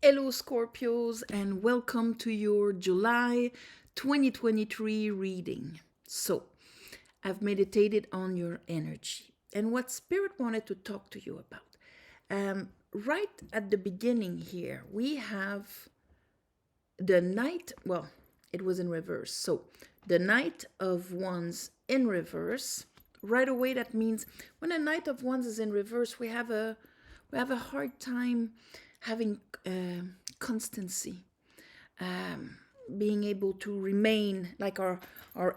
Hello, Scorpios, and welcome to your July 2023 reading. So, I've meditated on your energy and what Spirit wanted to talk to you about. Right at the beginning here, we have the Knight, well, it was in reverse. So, the Knight of Wands in reverse. Right away, that means when a Knight of Wands is in reverse, we have a hard time having constancy, being able to remain like our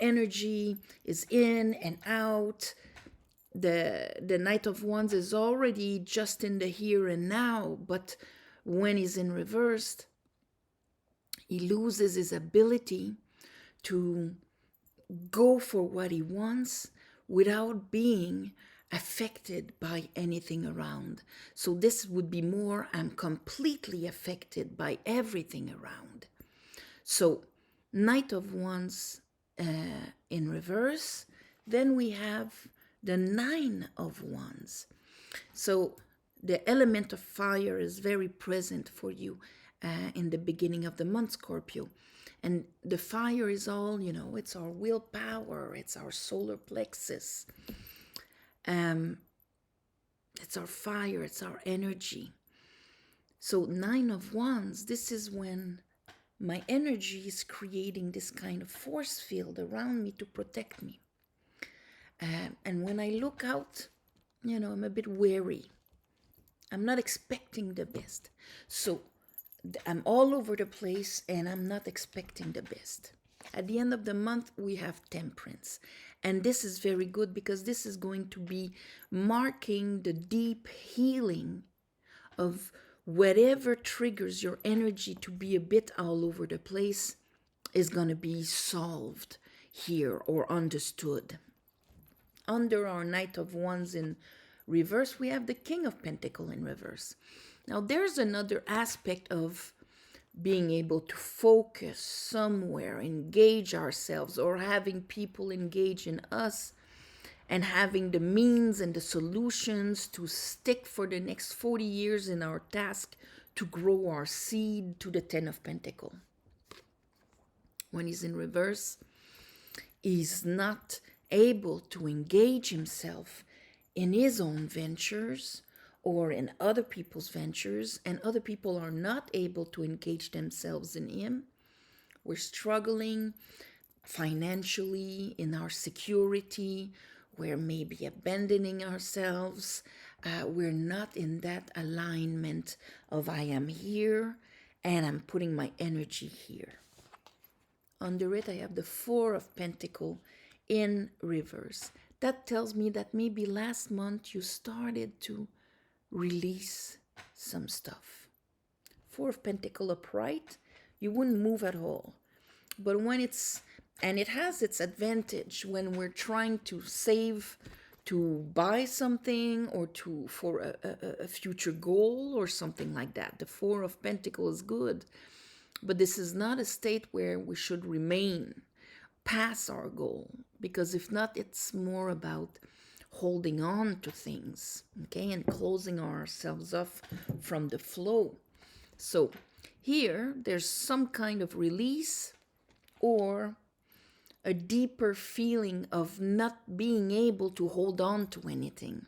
energy is in and out. The Knight of Wands is already just in the here and now, but when he's in reversed, he loses his ability to go for what he wants without being affected by anything around. So this would be more, I'm completely affected by everything around. So Knight of Wands in reverse. Then we have the Nine of Wands. So the element of fire is very present for you in the beginning of the month, Scorpio. And the fire is all, it's our willpower, it's our solar plexus. It's our fire, it's our energy. So Nine of Wands, this is when my energy is creating this kind of force field around me to protect me. And when I look out, I'm a bit wary. I'm not expecting the best. So I'm all over the place and I'm not expecting the best. At the end of the month, we have Temperance. And this is very good because this is going to be marking the deep healing of whatever triggers your energy to be a bit all over the place is going to be solved here or understood. Under our Knight of Wands in reverse, we have the King of Pentacles in reverse. Now, there's another aspect of being able to focus somewhere, engage ourselves, or having people engage in us, and having the means and the solutions to stick for the next 40 years in our task to grow our seed to the Ten of Pentacles. When he's in reverse, he's not able to engage himself in his own ventures or in other people's ventures, and other people are not able to engage themselves in him. We're struggling financially, in our security. We're maybe abandoning ourselves. We're not in that alignment of I am here and I'm putting my energy here. Under it, I have the Four of Pentacles in reverse. That tells me that maybe last month you started to release some stuff. Four of Pentacles upright, you wouldn't move at all. But when and it has its advantage when we're trying to save to buy something or for a future goal or something like that. The Four of Pentacles is good, but this is not a state where we should remain past our goal, because if not, it's more about holding on to things, okay, and closing ourselves off from the flow. So here, there's some kind of release or a deeper feeling of not being able to hold on to anything.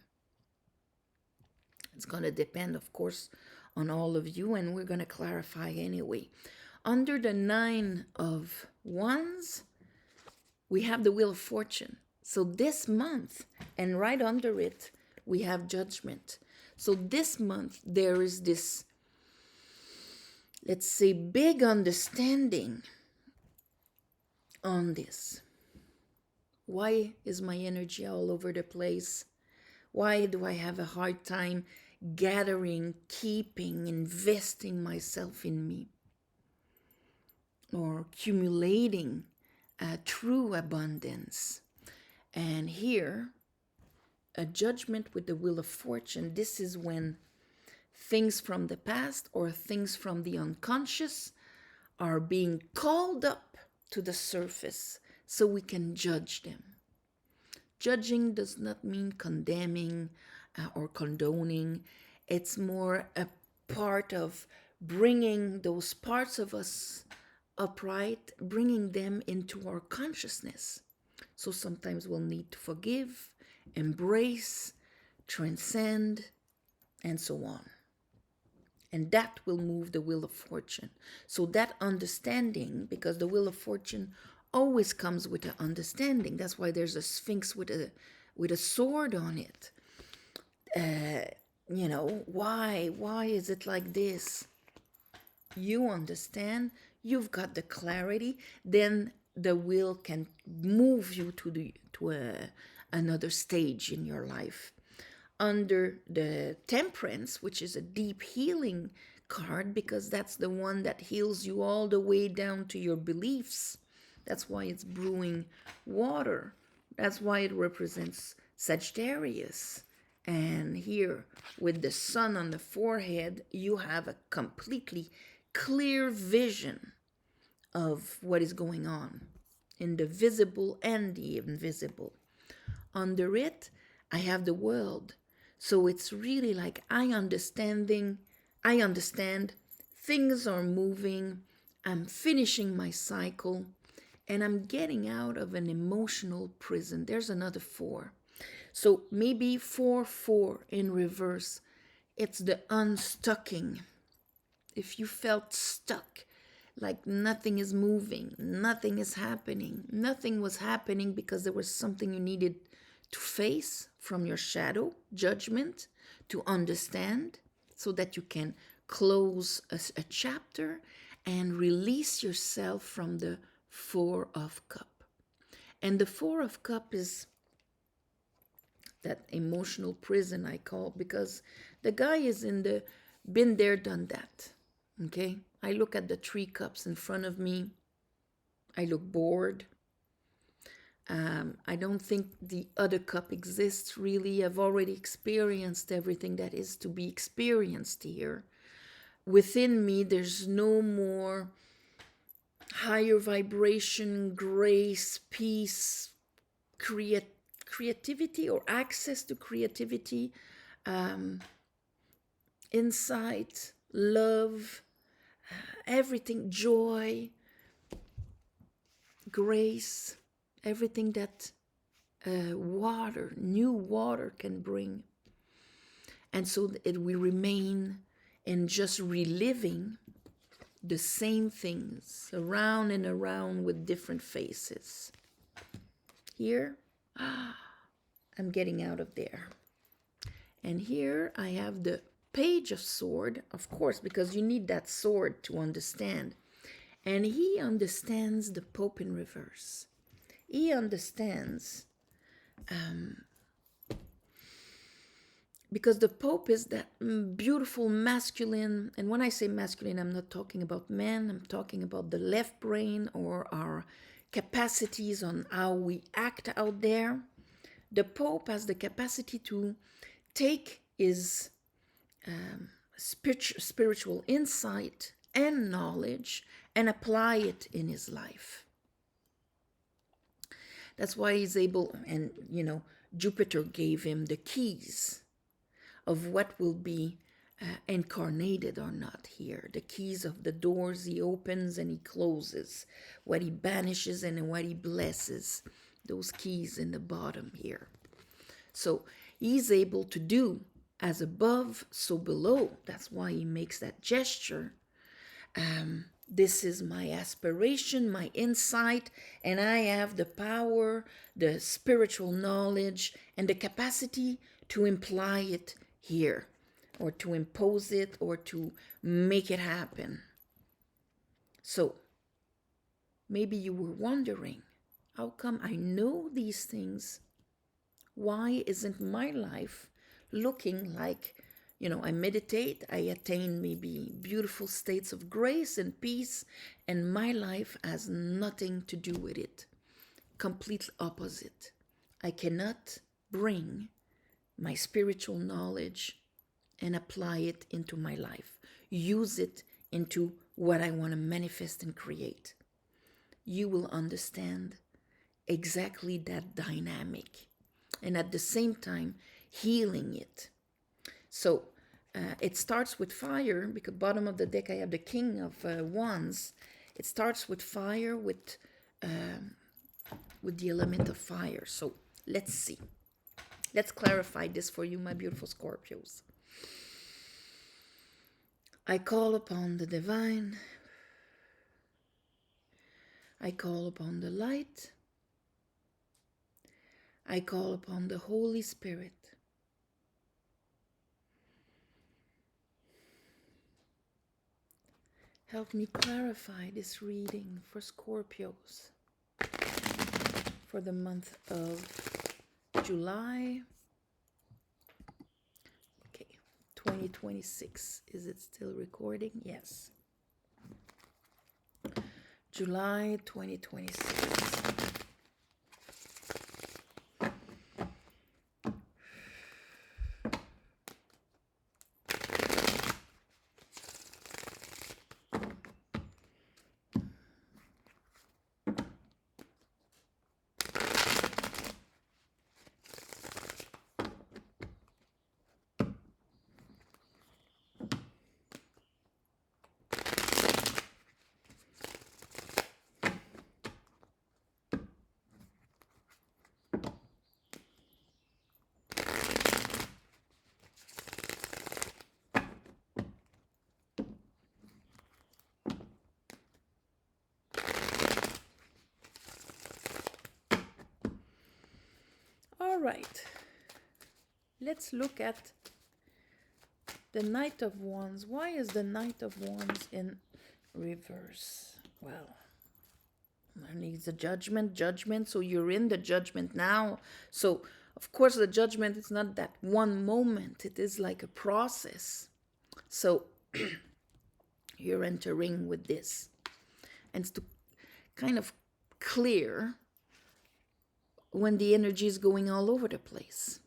It's going to depend, of course, on all of you, and we're going to clarify anyway. Under the Nine of Wands, we have the Wheel of Fortune. So this month, and right under it, we have Judgment. So this month, there is this, let's say, big understanding on this. Why is my energy all over the place? Why do I have a hard time gathering, keeping, investing myself in me? Or accumulating true abundance. And here, a Judgment with the Wheel of Fortune. This is when things from the past or things from the unconscious are being called up to the surface so we can judge them. Judging does not mean condemning or condoning. It's more a part of bringing those parts of us upright, bringing them into our consciousness. So sometimes we'll need to forgive, embrace, transcend, and so on. And that will move the wheel of fortune. So that understanding, because the wheel of fortune always comes with an understanding. That's why there's a sphinx with a sword on it. Why is it like this? You understand, you've got the clarity, then the will can move you to another stage in your life. Under the temperance, which is a deep healing card, because that's the one that heals you all the way down to your beliefs. That's why it's brewing water. That's why it represents Sagittarius. And here, with the sun on the forehead, you have a completely clear vision of what is going on in the visible and the invisible. Under it, I have the world. So it's really like I understand, things are moving, I'm finishing my cycle, and I'm getting out of an emotional prison. There's another 4. So maybe 4-4 in reverse. It's the unstucking. If you felt stuck, like nothing is moving, nothing is happening, nothing was happening because there was something you needed to face from your shadow, judgment, to understand, so that you can close a chapter and release yourself from the 4 of Cup. And the 4 of Cup is that emotional prison, I call, because the guy is in the been there, done that. Okay? I look at the 3 cups in front of me. I look bored. I don't think the other cup exists, really. I've already experienced everything that is to be experienced here. Within me, there's no more higher vibration, grace, peace, creativity or access to creativity, insight, love, everything, joy, grace, everything that new water can bring. And so we remain in just reliving the same things around and around with different faces. Here, I'm getting out of there. And here I have the Page of Sword, of course, because you need that sword to understand. And he understands the Pope in reverse. He understands, because the Pope is that beautiful masculine, and when I say masculine, I'm not talking about men, I'm talking about the left brain or our capacities on how we act out there. The Pope has the capacity to take his spiritual insight and knowledge and apply it in his life. That's why he's able, and Jupiter gave him the keys of what will be incarnated or not here. The keys of the doors he opens and he closes, what he banishes and what he blesses. Those keys in the bottom here. So he's able to do as above, so below. That's why he makes that gesture. This is my aspiration, my insight, and I have the power, the spiritual knowledge, and the capacity to imply it here, or to impose it, or to make it happen. So, maybe you were wondering, how come I know these things? Why isn't my life looking like, I meditate, I attain maybe beautiful states of grace and peace, and my life has nothing to do with it. Complete opposite. I cannot bring my spiritual knowledge and apply it into my life. Use it into what I want to manifest and create. You will understand exactly that dynamic, and at the same time healing it. So It starts with fire, because bottom of the deck I have the King of Wands. It starts with fire, with the element of fire. So let's see. Let's clarify this for you, my beautiful Scorpios. I call upon the divine. I call upon the light. I call upon the Holy Spirit. Help me clarify this reading for Scorpios for the month of July. Okay, 2026. Is it still recording? Yes. July 2026. All right, let's look at the Knight of Wands. Why is the Knight of Wands in reverse? Well, there needs a judgment. So you're in the judgment now. So, of course, the judgment is not that one moment. It is like a process. So you're entering with this. And it's to kind of clear when the energy is going all over the place.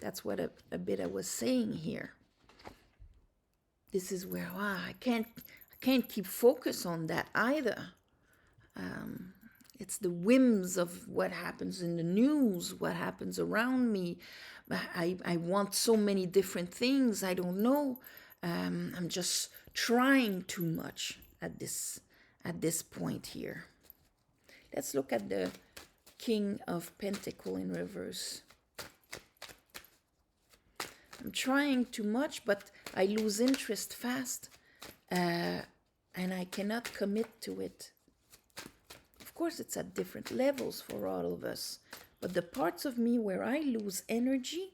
That's what a bit I was saying here. This is where I can't keep focus on that either. It's the whims of what happens in the news, what happens around me. I want so many different things. I don't know. I'm just trying too much at this point here. Let's look at the King of Pentacles in reverse. I'm trying too much, but I lose interest fast, and I cannot commit to it. Of course, it's at different levels for all of us, but the parts of me where I lose energy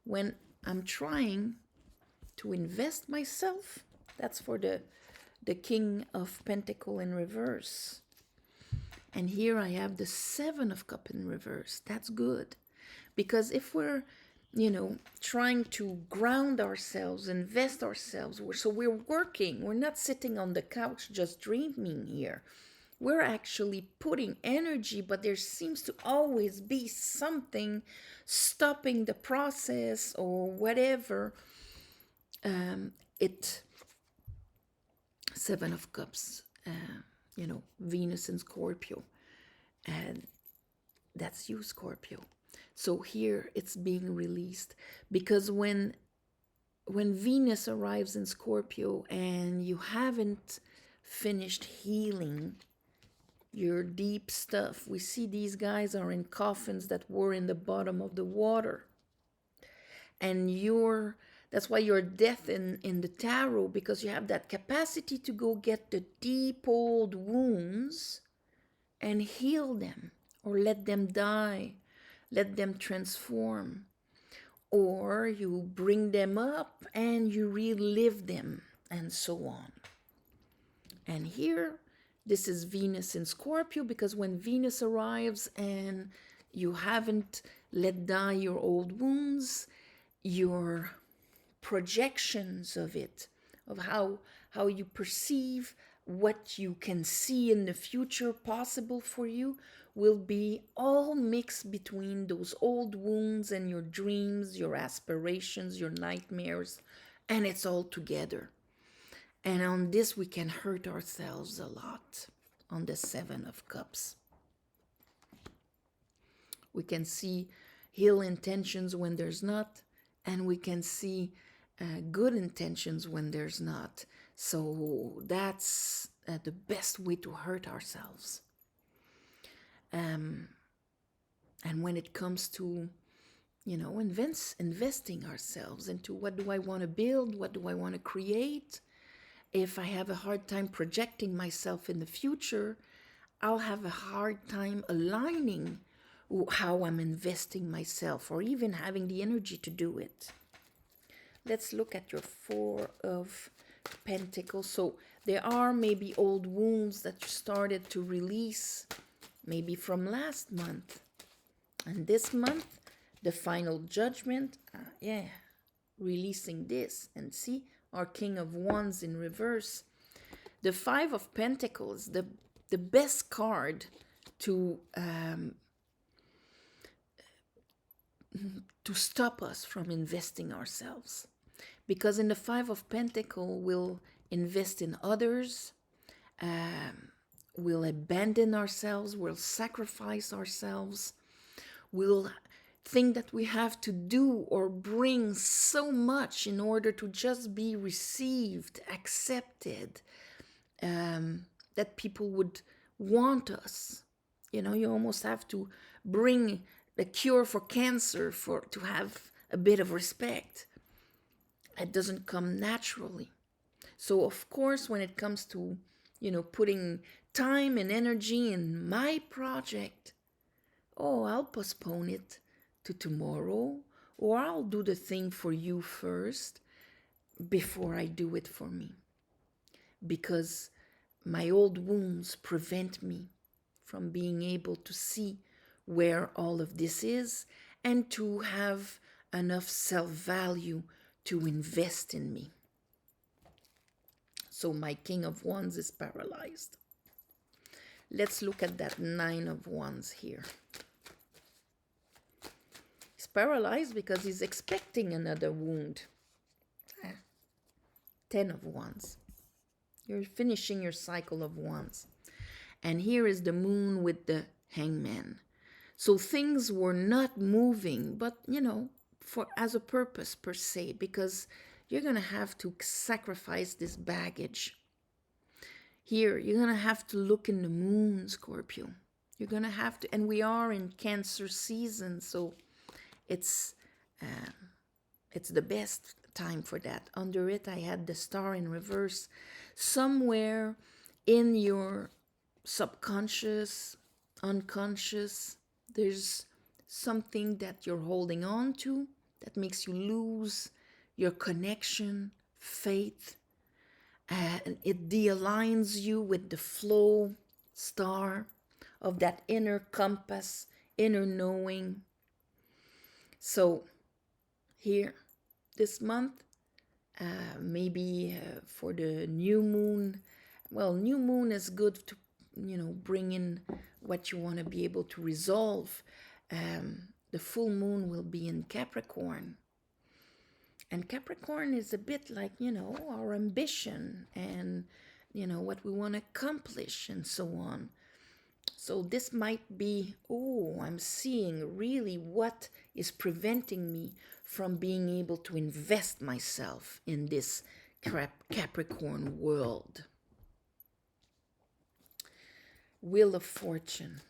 when I'm trying to invest myself, that's for the King of Pentacles in reverse. And here I have the Seven of Cups in reverse. That's good. Because if we're, trying to ground ourselves, invest ourselves, we're working. We're not sitting on the couch just dreaming here. We're actually putting energy, but there seems to always be something stopping the process or whatever. Seven of Cups. Venus and Scorpio. And that's you, Scorpio. So here it's being released. Because when Venus arrives in Scorpio and you haven't finished healing your deep stuff, we see these guys are in coffins that were in the bottom of the water. And that's why you're death in the tarot, because you have that capacity to go get the deep old wounds and heal them, or let them die, let them transform, or you bring them up and you relive them, and so on. And here, this is Venus in Scorpio, because when Venus arrives and you haven't let die your old wounds, your projections of it, of how you perceive what you can see in the future possible for you, will be all mixed between those old wounds and your dreams, your aspirations, your nightmares, and it's all together. And on this we can hurt ourselves a lot, on the Seven of Cups. We can see ill intentions when there's not, and we can see good intentions when there's not. So that's the best way to hurt ourselves. And when it comes to, investing ourselves into what do I want to build, what do I want to create, if I have a hard time projecting myself in the future, I'll have a hard time aligning how I'm investing myself or even having the energy to do it. Let's look at your Four of Pentacles. So there are maybe old wounds that you started to release, maybe from last month. And this month, the final judgment, releasing this. And see, our King of Wands in reverse. The Five of Pentacles, the best card to stop us from investing ourselves. Because in the Five of Pentacles, we'll invest in others, we'll abandon ourselves, we'll sacrifice ourselves, we'll think that we have to do or bring so much in order to just be received, accepted, that people would want us. You almost have to bring the cure for cancer to have a bit of respect. It doesn't come naturally. So of course, when it comes to, putting time and energy in my project, I'll postpone it to tomorrow, or I'll do the thing for you first before I do it for me. Because my old wounds prevent me from being able to see where all of this is and to have enough self-value to invest in me. So my King of Wands is paralyzed. Let's look at that Nine of Wands here. He's paralyzed because he's expecting another wound. 10 of Wands. You're finishing your cycle of wands. And here is the Moon with the Hangman. So things were not moving, but, as a purpose per se, because you're going to have to sacrifice this baggage. Here, you're going to have to look in the moon, Scorpio. You're going to have to, and we are in Cancer season, so it's the best time for that. Under it, I had the Star in reverse. Somewhere in your subconscious, unconscious, there's something that you're holding on to that makes you lose your connection, faith, and it de-aligns you with the flow star of that inner compass, inner knowing. So here, this month, maybe for the new moon, new moon is good to, bring in what you want to be able to resolve. The full moon will be in Capricorn. And Capricorn is a bit like, our ambition and, what we want to accomplish and so on. So this might be, I'm seeing really what is preventing me from being able to invest myself in this Capricorn world. Wheel of Fortune.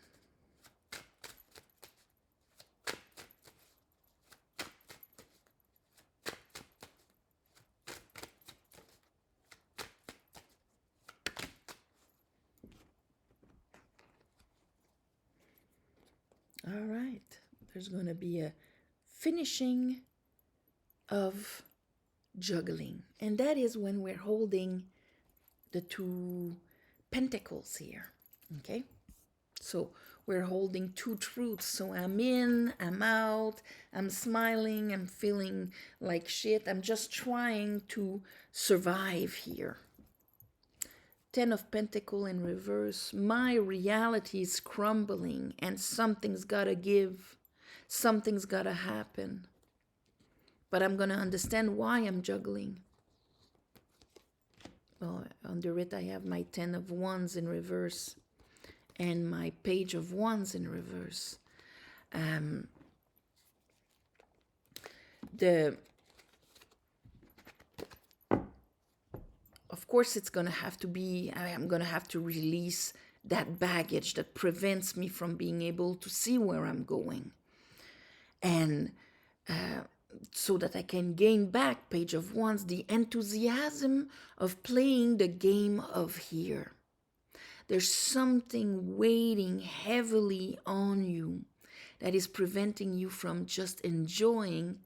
All right, there's going to be a finishing of juggling. And that is when we're holding the two pentacles here, okay? So we're holding two truths. So I'm in, I'm out, I'm smiling, I'm feeling like shit. I'm just trying to survive here. 10 of Pentacles in reverse. My reality is crumbling and something's got to give. Something's got to happen. But I'm going to understand why I'm juggling. Well, under it I have my 10 of Wands in reverse and my Page of Wands in reverse. The of course, it's going to have to be, I am going to have to release that baggage that prevents me from being able to see where I'm going. And so that I can gain back, Page of Wands, the enthusiasm of playing the game of here. There's something weighing heavily on you that is preventing you from just enjoying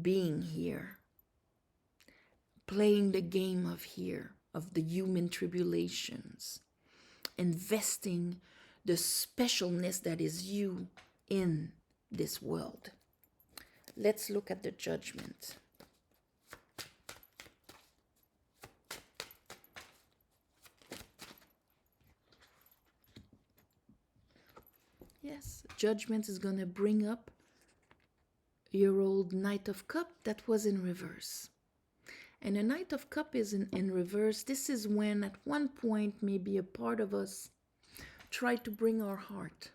being here, playing the game of here, of the human tribulations, investing the specialness that is you in this world. Let's look at the Judgment. Yes, Judgment is going to bring up your old Knight of Cup that was in reverse. And a Knight of Cup is in reverse. This is when at one point maybe a part of us tried to bring our heart,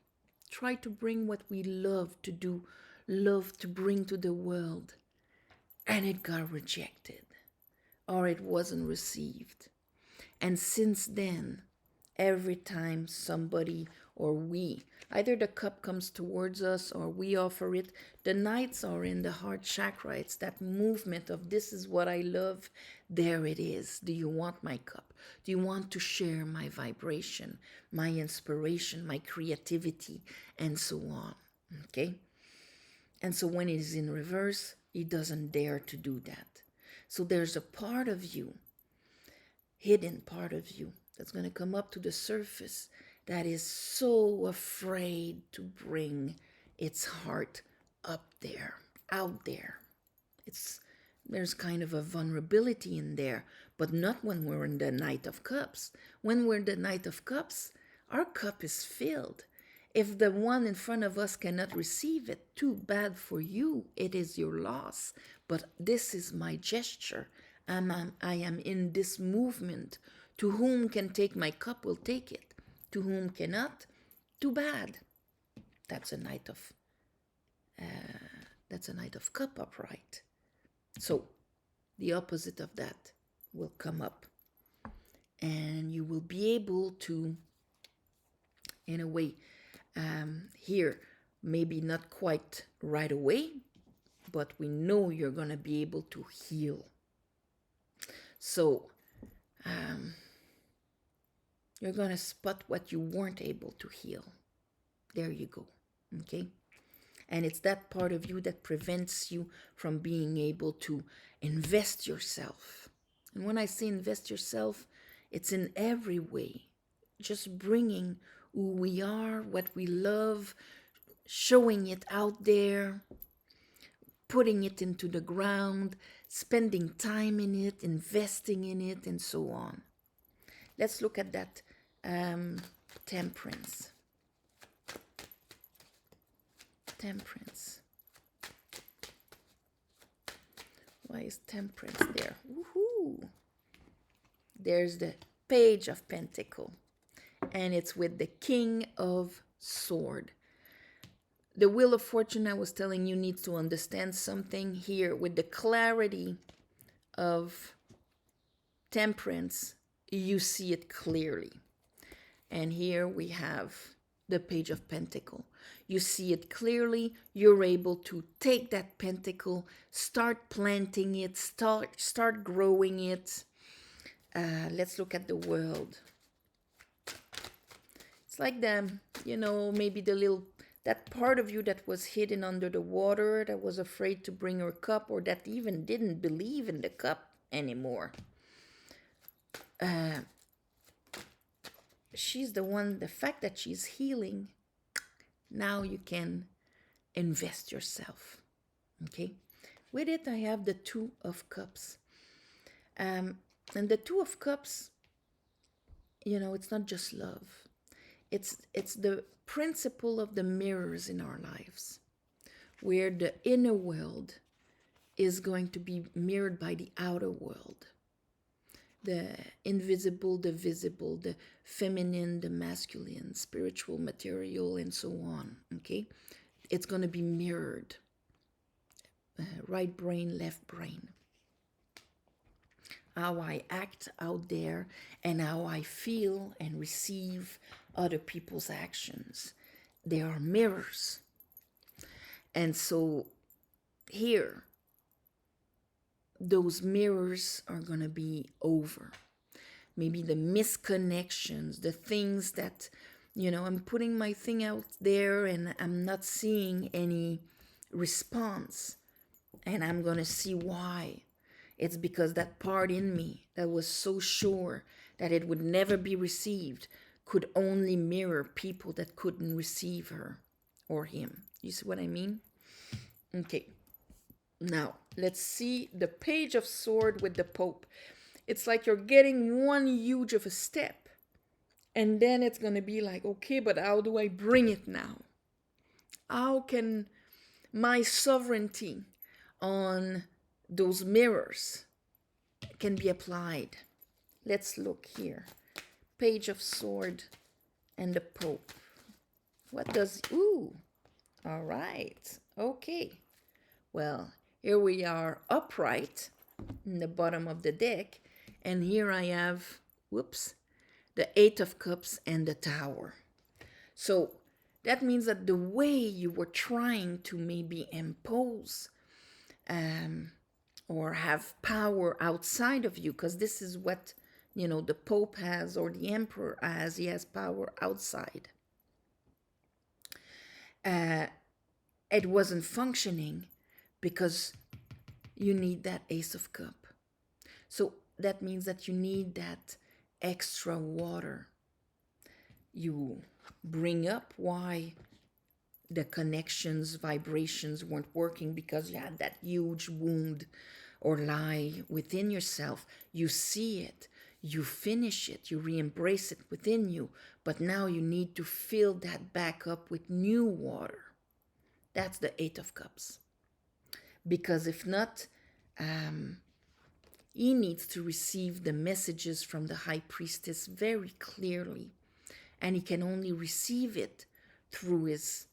tried to bring what we love to do, love to bring to the world, and it got rejected or it wasn't received. And since then, every time somebody or we, either the cup comes towards us or we offer it, the knights are in the heart chakra. It's that movement of this is what I love. There it is. Do you want my cup? Do you want to share my vibration, my inspiration, my creativity, and so on? Okay? And so when it is in reverse, he doesn't dare to do that. So there's a part of you, hidden part of you, that's going to come up to the surface that is so afraid to bring its heart up there, out there. There's kind of a vulnerability in there, but not when we're in the Knight of Cups. When we're in the Knight of Cups, our cup is filled. If the one in front of us cannot receive it, too bad for you, it is your loss. But this is my gesture. I am in this movement. To whom can take my cup will take it. To whom cannot, too bad. That's a Knight of Cup upright. So the opposite of that will come up, and you will be able to, in a way, here, maybe not quite right away, but we know you're going to be able to heal. So you're going to spot what you weren't able to heal. There you go. Okay? And it's that part of you that prevents you from being able to invest yourself. And when I say invest yourself, it's in every way. Just bringing who we are, what we love, showing it out there, putting it into the ground, spending time in it, investing in it, and so on. Let's look at that Temperance. Temperance. Why is Temperance there? Woohoo! There's the Page of Pentacle, and it's with the King of Sword. The Wheel of Fortune, I was telling you, needs to understand something here. With the clarity of Temperance, you see it clearly. And here we have the Page of Pentacle. You see it clearly. You're able to take that pentacle, start planting it, start growing it. Let's look at the world. It's like maybe that part of you that was hidden under the water, that was afraid to bring her cup, or that even didn't believe in the cup anymore. She's the fact that she's healing, now you can invest yourself. Okay? With it, I have the Two of Cups. And the Two of Cups, it's not just love. It's the principle of the mirrors in our lives, where the inner world is going to be mirrored by the outer world. The invisible, the visible, the feminine, the masculine, spiritual, material, and so on. Okay? It's going to be mirrored. Right brain, left brain. how I act out there, and how I feel and receive other people's actions. They are mirrors. And so here, those mirrors are going to be over. Maybe the misconnections, the things that, I'm putting my thing out there and I'm not seeing any response. And I'm going to see why. It's because that part in me that was so sure that it would never be received could only mirror people that couldn't receive her or him. You see what I mean? Okay. Now, let's see the Page of Sword with the Pope. It's like you're getting one huge of a step. And then it's going to be like, okay, but how do I bring it now? How can my sovereignty on those mirrors can be applied? Let's look here. Page of Sword and the Pope. What does... Ooh. All right. Okay. Well, here we are upright in the bottom of the deck. And here I have, the Eight of Cups and the Tower. So that means that the way you were trying to maybe impose or have power outside of you, because this is what, the Pope has or the Emperor has. He has power outside. It wasn't functioning because you need that Ace of Cup. So that means that you need that extra water. You bring up why the connections, vibrations weren't working, because you had that huge wound or lie within yourself. You see it, you finish it, you re-embrace it within you, but now you need to fill that back up with new water. That's the Eight of Cups. Because if not, he needs to receive the messages from the High Priestess very clearly. And he can only receive it through his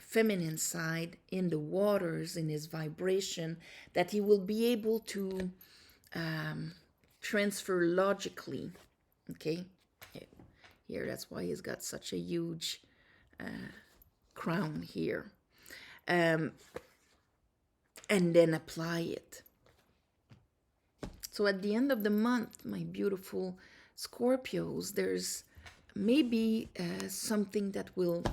feminine side, in the waters, in his vibration, that he will be able to transfer logically. Okay? Here, that's why he's got such a huge crown here. And then apply it. So at the end of the month, my beautiful Scorpios, there's maybe something that will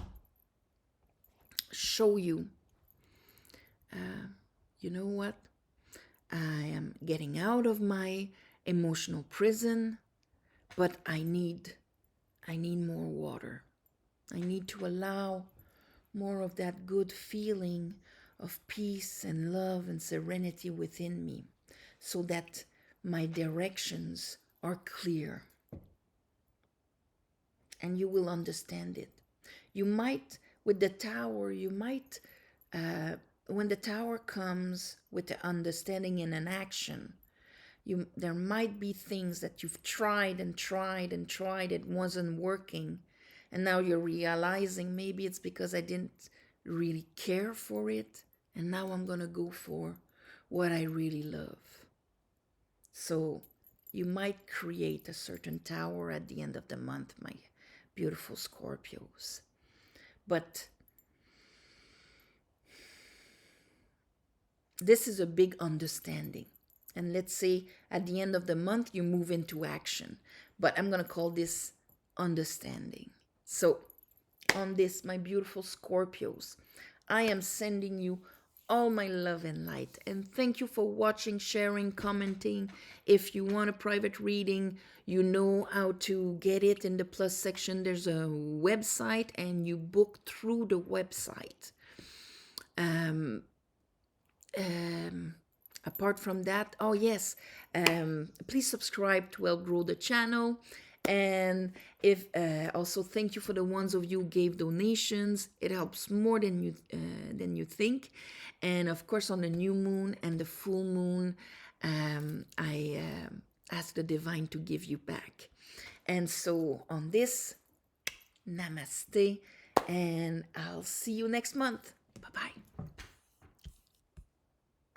show you, you know what? I am getting out of my emotional prison, but I need more water. I need to allow more of that good feeling of peace and love and serenity within me, so that my directions are clear. And you will understand it. You might, with the Tower, when the Tower comes with the understanding and an action, there might be things that you've tried and tried and tried, it wasn't working, and now you're realizing maybe it's because I didn't really care for it, and now I'm going to go for what I really love. So you might create a certain Tower at the end of the month, my beautiful Scorpios. But this is a big understanding. And let's say at the end of the month, you move into action. But I'm going to call this understanding. So on this, my beautiful Scorpios, I am sending you all my love and light. And thank you for watching, sharing, commenting. If you want a private reading, you know how to get it in the plus section. There's a website and you book through the website. Apart from that, please subscribe to help grow the channel. And if also thank you for the ones of you who gave donations. It helps more than you think. And of course, on the new moon and the full moon, I ask the divine to give you back. And so on this, namaste, and I'll see you next month. Bye-bye.